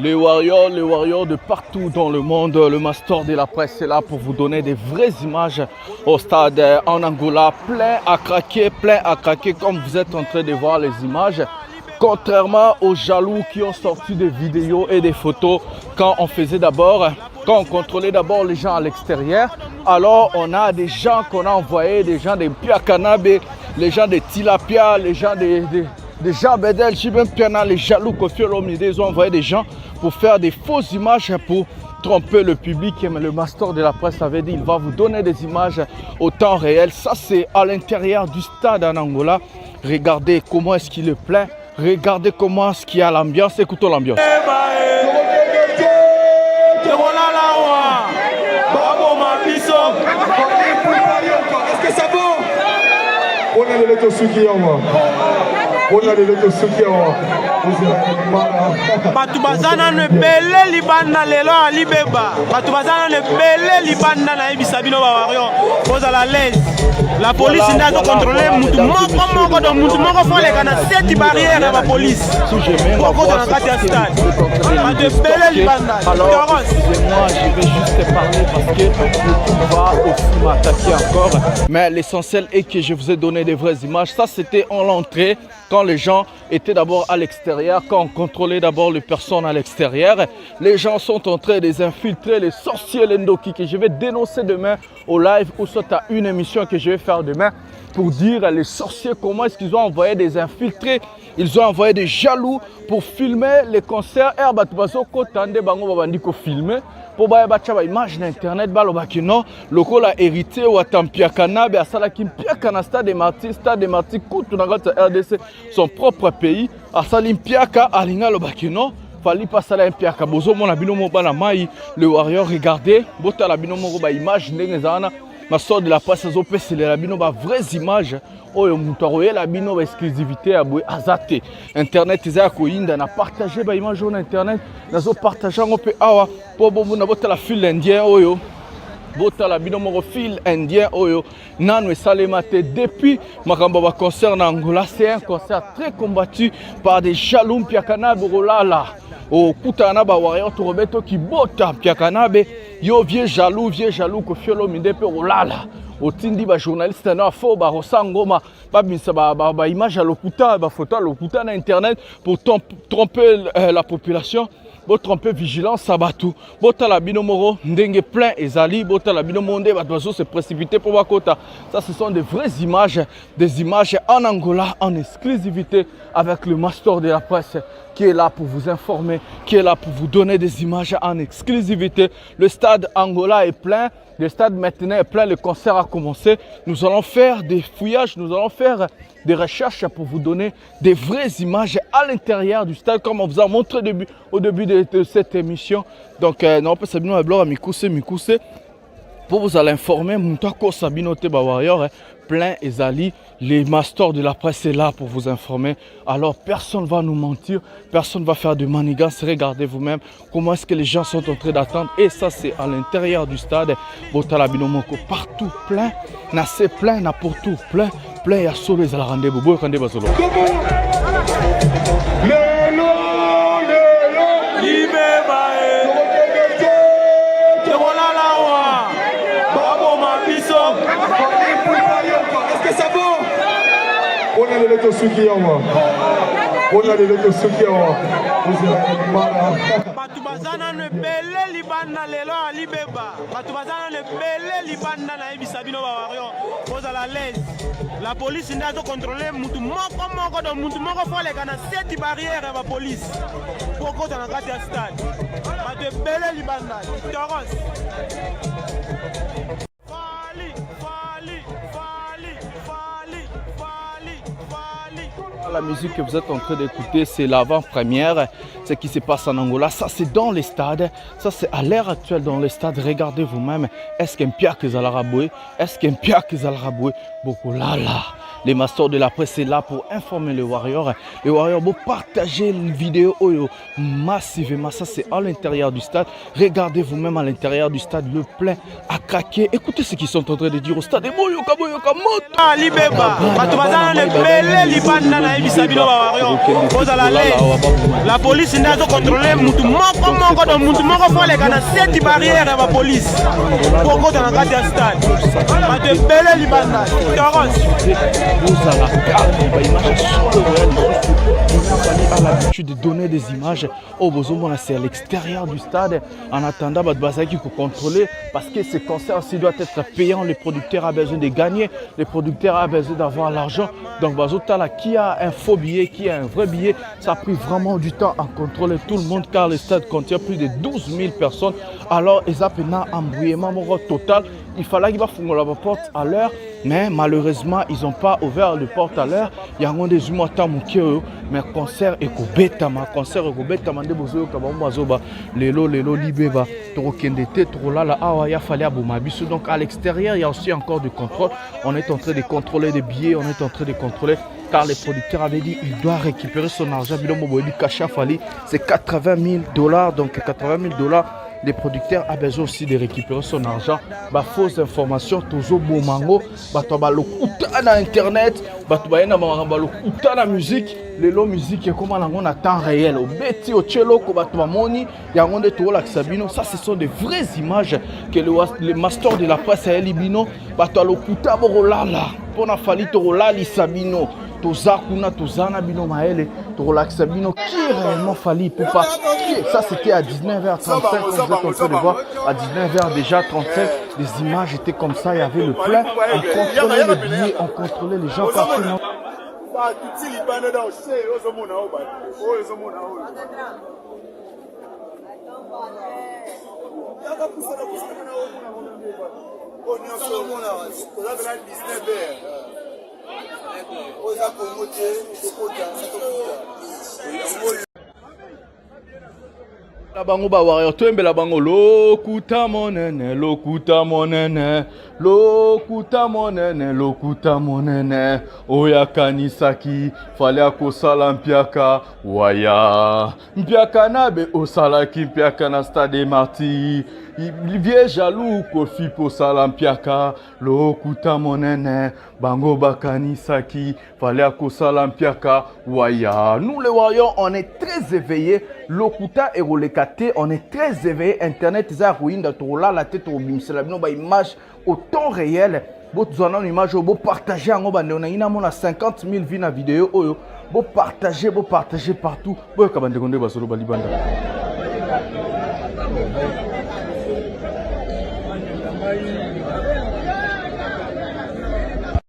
Les warriors de partout dans le monde, le Master de la presse est là pour vous donner des vraies images au stade en Angola, plein à craquer comme vous êtes en train de voir les images. Contrairement aux jaloux qui ont sorti des vidéos et des photos quand on contrôlait d'abord les gens à l'extérieur, alors on a des gens qu'on a envoyés, des gens de Piakanabe, les gens de Tilapia, les gens des gens Bedel, les jaloux Kofi Olomide, ils ont envoyé des gens pour faire des fausses images pour tromper le public. Mais le Master de la presse avait dit il va vous donner des images au temps réel. Ça c'est à l'intérieur du stade en Angola. Regardez comment est-ce qu'il est plein. Regardez comment est-ce qu'il y a l'ambiance. Écoutons l'ambiance. Est-ce que ça va? On a les lettres on a les soutien. Batubazana ne belé libanda lelo alibeba. Batubazana ne belé libanda na ibisabino bawario. Pose à la l'aise. La police n'a pas contrôlé mutu moko do mutu moko fole kana 7 barrières à la police. Pourquoi dans la carte stade? De belé libanda. Alors, excusez-moi, je vais juste parler parce que on va aussi m'attaquer encore. Mais l'essentiel est que je vous ai donné des vraies images. Ça c'était en l'entrée. Quand les gens étaient d'abord à l'extérieur, quand on contrôlait d'abord les personnes à l'extérieur, les gens sont en train de les infiltrer, les sorciers, les ndoki, que je vais dénoncer demain au live ou soit à une émission que je vais faire demain pour dire les sorciers, comment est-ce qu'ils ont envoyé des infiltrés, ils ont envoyé des jaloux pour filmer les concerts. Pour bacha image d'internet balobaki non lokola hérité ou Piakanabe asala kim Piakana stade de Martyrs kutu na RDC son propre pays asali Piaka alinga lobaki non fali pasala un Piaka bozo mona bino mo bana mai le warrior regardez bota la bino mo ba image ndenge zana Master de la presse zo pesele la bino ba vraies images oyo mutu aroyela bino ba exclusivité ya boye azate internet eza koyinda na partager ba image na internet nazo partager ngo pe awa po bo na bota la fil indien oyo bota la bino mo fil indien oyo nanu esalema te depuis makambo ba concert na Angola. C'est un concert très combattu par des jaloux Piakanabe rolala au kutana ba warrior to robeto ki bota Piakanabe yo vieux jaloux Kofi Olomide pe rolala otindi ba journaliste na fo ba rosangoma ba bisa ba image à lokuta ba photo à lokuta na internet pour tromper la population, pour tromper vigilance sabatu bota la binomoro ndenge plein ezali bota la binomonde ba doiseau se précipiter pour bakota. Ça ce sont des vraies images, des images en Angola en exclusivité avec le Master de la presse qui est là pour vous informer, qui est là pour vous donner des images en exclusivité. Le stade Angola est plein. Le stade maintenant est plein, le concert a commencé. Nous allons faire des fouillages, nous allons faire des recherches pour vous donner des vraies images à l'intérieur du stade, comme on vous a montré au début de cette émission. Donc, non, pas Sabino Ablora, Mikousse, pour vous aller informer, Moutako Sabino Teba Warrior, plein et Zali, les masters de la presse est là pour vous informer. Alors personne ne va nous mentir, personne ne va faire de manigances. Regardez vous-même comment est-ce que les gens sont en train d'attendre. Et ça c'est à l'intérieur du stade. Botalabino partout plein, nassé plein, n'importe où plein, plein. Il y a solo les rendez-vous. Est-ce que ça va? On a les lettres soutien. On a les lettres soutien. Batubazana ne belé libanda lelo alibeba. Batubazana ne belé libanda na ibisabino bawario. Pose à la l'aise. La police n'a pas contrôlé mutu moko do mutu moko fole kana 7 barrières à la police. Pourquoi dans la carte stade? Batu belé libanda. Toros. La musique que vous êtes en train d'écouter, c'est l'avant-première. Ce qui se passe en Angola, ça c'est dans les stades. Ça c'est à l'heure actuelle dans les stades. Regardez vous-même. Est-ce qu'un Pierre que Zalaraboué? Est-ce qu'un Pierre que Zalaraboué? Beaucoup là. Les masters de la presse sont là pour informer les Warriors. Les Warriors vont partager les vidéos massivement. Ça c'est à l'intérieur du stade. Regardez vous-même à l'intérieur du stade. Le plein a craqué. Écoutez ce qu'ils sont en train de dire au stade. La police n'a pas contrôlé mutu moko do mutu moko fo leka na 7 barrières ya ba police pour ko dans la stade ba te bele libanda a l'habitude de donner des images au besoin, c'est à l'extérieur du stade en attendant qu'il faut contrôler parce que ce concert aussi doit être payant. Les producteurs ont besoin de gagner, les producteurs ont besoin d'avoir l'argent. Donc qui a un faux billet, qui a un vrai billet, ça a pris vraiment du temps à contrôler tout le monde car le stade contient plus de 12 000 personnes. Alors ils ont un embrouillement total. Il fallait qu'ils fassent la porte à l'heure, mais malheureusement ils n'ont pas ouvert les portes à l'heure. Il y a des humains qui ont mais concert et kobetama concert et kobetama nde bozo kabamba zoba lelo libeba torokendete torolala awa ya fallait aboma biso. Donc à l'extérieur il y a aussi encore du contrôle. On est en train de contrôler des billets, on est en train de contrôler car les producteurs avaient dit il doit récupérer son argent. C'est $80 000, donc $80 000. Les producteurs ont besoin aussi de récupérer son argent. Fausse information, toujours bon mango. Na internet, na musique. Les musique comment on a temps réel. Au beti au cello, moni, yangonde to la sabino. Ça, ce sont des vraies images que les masters de la presse à Libino. Batualokuta borolala. Pour na fali to lali sabino. Tozakuna Tozana Bino Maele, Tolaxabino, qui réellement fallu pour pas. Ça c'était à 19h35, comme vous êtes en train de voir, à 19h déjà 35, les images étaient comme ça, il y avait le plein, on contrôlait les billets, on contrôlait les gens partout. La bango ba warrior twembe la bango lokuta monene oya kanisaki fale akosala mpiaka waya mpiaka nabe osalaki mpiaka na stade marti vie jaloux kofi po sala mpiaka lokuta monene bango bakanisaki fale akosala mpiaka waya. Nous les Warriors on est très éveillés. Lokuta et Rolekate, on est très éveillé. Internet, ça ruine la la tête au bim. C'est la image au temps réel. Vous avez une image, vous partagez en bas. On a 50 000 vues dans la vidéo. Vous partagez partout. Vous avez